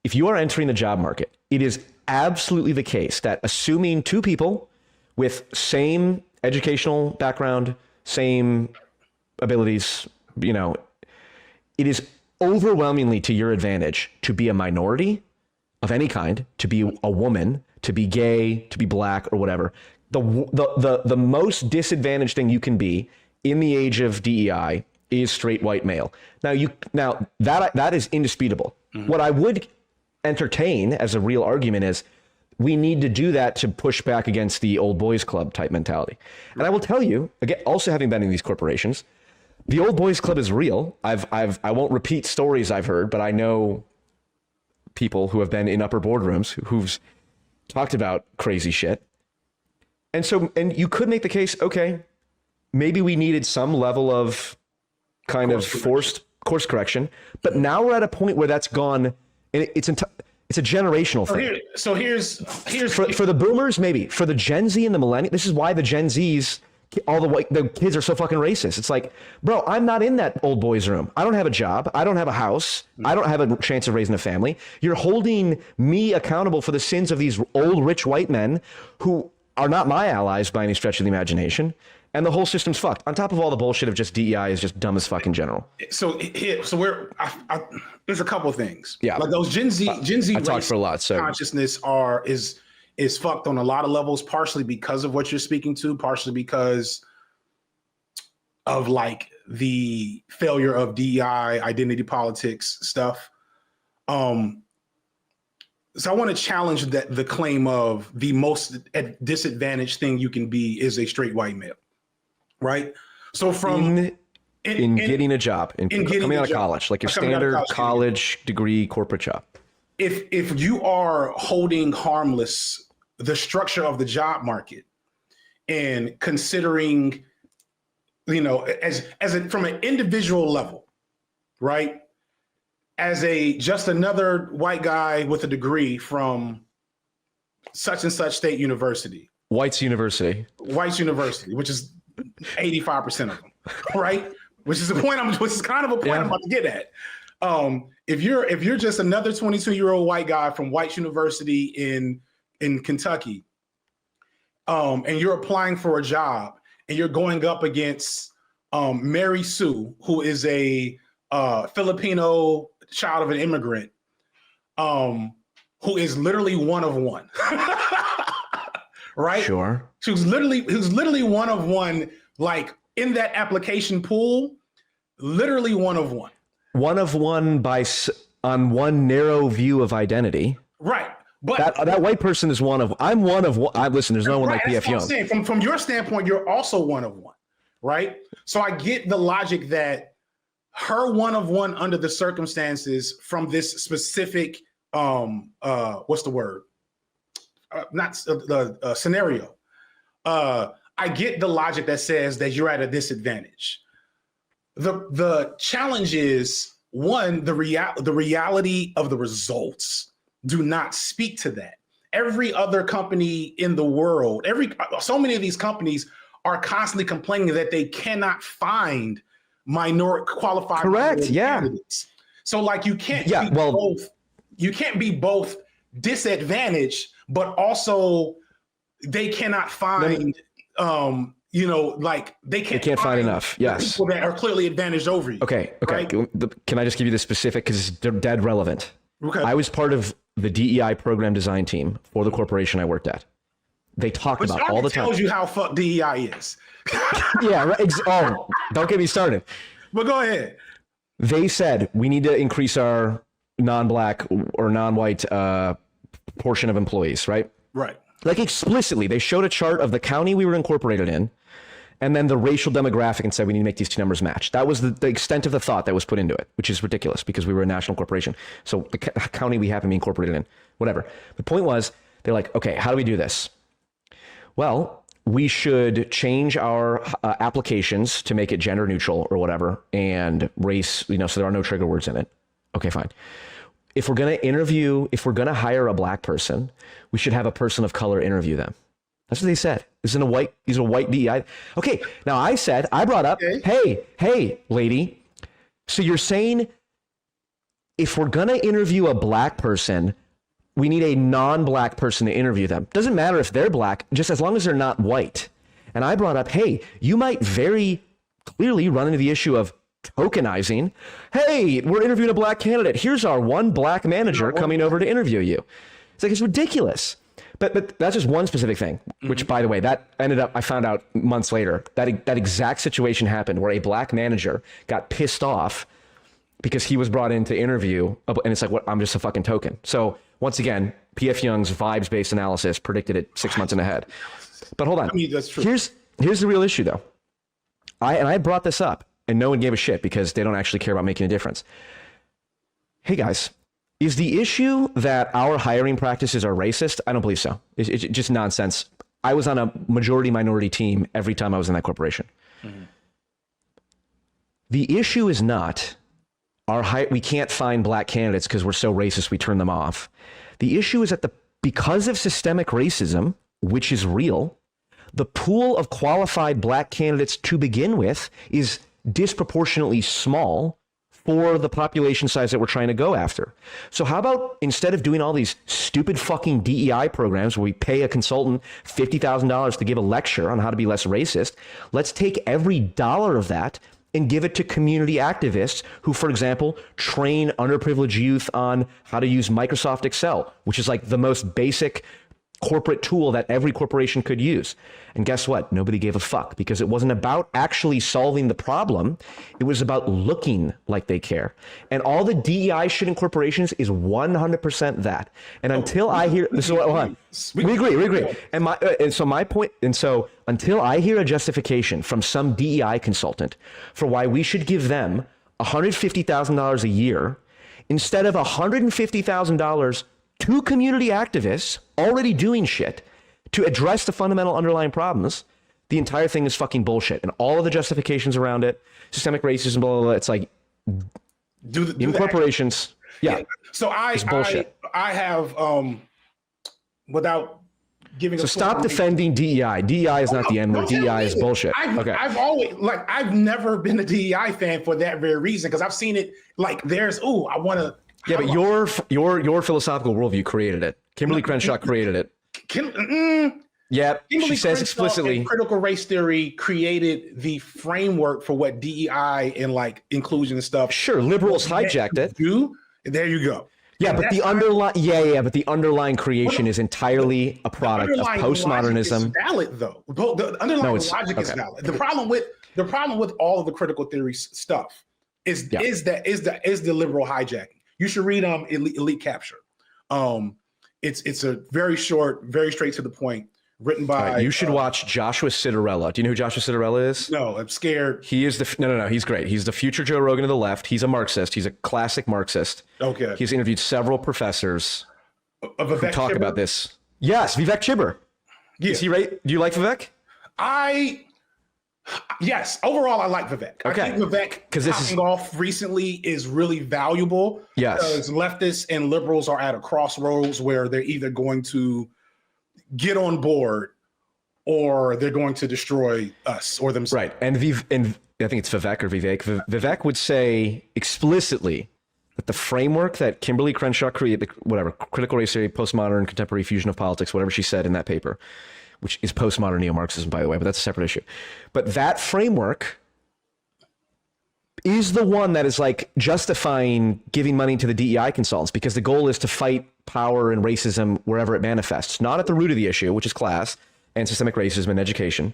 if you are entering the job market, it is absolutely the case that assuming two people with same educational background, same abilities, you know, it is overwhelmingly to your advantage to be a minority of any kind, to be a woman, to be gay, to be black, or whatever. The most disadvantaged thing you can be in the age of DEI is straight white male. Now that is indisputable. Mm-hmm. What I would entertain as a real argument is we need to do that to push back against the old boys club type mentality. And I will tell you, again, also having been in these corporations, the old boys club is real. I won't repeat stories I've heard, but I know people who have been in upper boardrooms who've talked about crazy shit. And you could make the case, okay, maybe we needed some level of kind of forced course correction, but now we're at a point where that's gone, and it's a generational thing. Here's for the boomers, maybe. For the Gen Z and the millennials, this is why the Gen Zs, the kids are so fucking racist. It's like, bro, I'm not in that old boys room. I don't have a job. I don't have a house. I don't have a chance of raising a family. You're holding me accountable for the sins of these old rich white men who are not my allies by any stretch of the imagination. And the whole system's fucked. On top of all the bullshit of just DEI is just dumb as fuck in general. So there's a couple things. Yeah, like those Gen Z I talked for a lot. So consciousness is fucked on a lot of levels. Partially because of what you're speaking to. Partially because of like the failure of DEI, identity politics stuff. So I want to challenge the claim of the most disadvantaged thing you can be is a straight white male. Right. So from getting a job, coming out of college, like your standard college degree corporate job. If you are holding harmless the structure of the job market and considering, you know, from an individual level, right, as just another white guy with a degree from such and such state university, White's University, which is 85% of them, right? Which is which is kind of a point I'm about to get at. If you're just another 22-year-old white guy from White's University in Kentucky, and you're applying for a job and you're going up against Mary Sue, who is a Filipino child of an immigrant, who is literally one of one. Right? Sure. Who's literally one of one, like in that application pool, literally one of one. One of one on one narrow view of identity. Right. But that white person is one of. I'm one of one. Listen, there's no one like PF Young. From your standpoint, you're also one of one, right? So I get the logic that her one of one under the circumstances from this specific what's the word? Scenario. I get the logic that says that you're at a disadvantage. The challenge is, one, the reality of the results do not speak to that. Every other company in the world, so many of these companies are constantly complaining that they cannot find qualified candidates. So like you can't be both disadvantaged, but also they cannot find they can't find enough. Yes, people that are clearly advantaged over you. Okay. Right? Can I just give you the specific, because it's dead relevant? Okay. I was part of the DEI program design team for the corporation I worked at. They talk about all the time. Tells you how fucked DEI is. Yeah. Right. Oh, don't get me started. But go ahead. They said we need to increase our non-black or non-white portion of employees. Right. Right. Like explicitly, they showed a chart of the county we were incorporated in, and then the racial demographic, and said we need to make these two numbers match. That was the extent of the thought that was put into it, which is ridiculous because we were a national corporation. So the county we happen to be incorporated in, whatever. The point was, they're like, okay, how do we do this? Well, we should change our applications to make it gender neutral or whatever, and race, so there are no trigger words in it. Okay, fine. If we're going to hire a black person, we should have a person of color interview them. That's what they said. These are white DEI. Okay, now I brought up, hey, lady, so you're saying if we're going to interview a black person, we need a non-black person to interview them. Doesn't matter if they're black, just as long as they're not white. And I brought up, hey, you might very clearly run into the issue of tokenizing. Hey, we're interviewing a black candidate. Here's our one black manager coming over to interview you. It's like, it's ridiculous. But that's just one specific thing, which, by the way, that ended up, I found out months later, that exact situation happened where a black manager got pissed off because he was brought in to interview, and it's like, what? I'm just a fucking token. So once again, P.F. Young's vibes-based analysis predicted it 6 months in ahead. But hold on. I mean, that's true. Here's the real issue, though. I brought this up, and no one gave a shit because they don't actually care about making a difference. Hey, guys, is the issue that our hiring practices are racist? I don't believe so. It's just nonsense. I was on a majority-minority team every time I was in that corporation. Mm-hmm. The issue is not we can't find black candidates because we're so racist we turn them off. The issue is that because of systemic racism, which is real, the pool of qualified black candidates to begin with is disproportionately small for the population size that we're trying to go after. So how about, instead of doing all these stupid fucking DEI programs where we pay a consultant $50,000 to give a lecture on how to be less racist, let's take every dollar of that and give it to community activists who, for example, train underprivileged youth on how to use Microsoft Excel, which is like the most basic corporate tool that every corporation could use. And guess what? Nobody gave a fuck, because it wasn't about actually solving the problem. It was about looking like they care. And all the DEI shit in corporations is 100% that. And until I hear, this is what, hold on. We agree. And so until I hear a justification from some DEI consultant for why we should give them $150,000 a year instead of $150,000 to community activists already doing shit to address the fundamental underlying problems, the entire thing is fucking bullshit. And all of the justifications around it, systemic racism, blah, blah, blah, it's like, in corporations, yeah. So I have, without giving. So stop defending DEI. DEI is not the N word. DEI is bullshit. I've never been a DEI fan for that very reason, because I've seen it like I want to. Yeah, but your philosophical worldview created it. Kimberly Crenshaw created it. Yeah, she says explicitly. Critical race theory created the framework for what DEI and like inclusion and stuff. Sure, liberals hijacked it. There you go. Yeah, but the underlying creation is entirely a product of postmodernism. Is valid though. The underlying logic is valid. The problem with all of the critical theory stuff is the liberal hijacking. You should read Elite Capture. It's a very short, very straight to the point, written by. You should watch Joshua Citarella. Do you know who Joshua Citarella is? No, I'm scared. He is no. He's great. He's the future Joe Rogan of the left. He's a Marxist. He's a classic Marxist. Okay. He's interviewed several professors who talk about this. Yes, Vivek Chibber. Yeah. Is he right? Do you like Vivek? Yes, overall, I like Vivek. Okay. I think Vivek popping off recently is really valuable. Yes. Because leftists and liberals are at a crossroads where they're either going to get on board or they're going to destroy us or themselves. Right. And I think it's Vivek or Vivek. Vivek would say explicitly that the framework that Kimberly Crenshaw created, whatever, critical race theory, postmodern, contemporary fusion of politics, whatever she said in that paper, which is postmodern neo-Marxism, by the way, but that's a separate issue. But that framework is the one that is like justifying giving money to the DEI consultants, because the goal is to fight power and racism wherever it manifests, not at the root of the issue, which is class and systemic racism and education.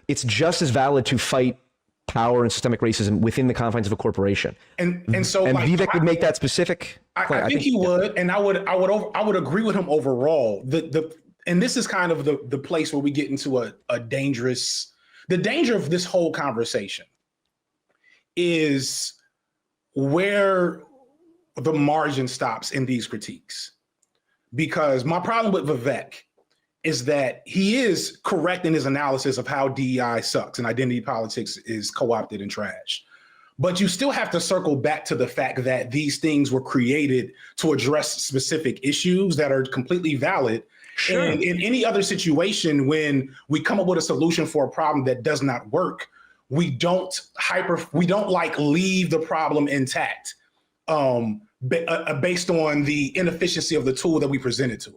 It's just as valid to fight power and systemic racism within the confines of a corporation. And Vivek would make that specific. I think he would, and I would agree with him overall. And this is kind of the place where we get into the danger of this whole conversation is where the margin stops in these critiques. Because my problem with Vivek is that he is correct in his analysis of how DEI sucks and identity politics is co-opted and trash. But you still have to circle back to the fact that these things were created to address specific issues that are completely valid. Sure. And in any other situation, when we come up with a solution for a problem that does not work, we don't like leave the problem intact based on the inefficiency of the tool that we presented to it.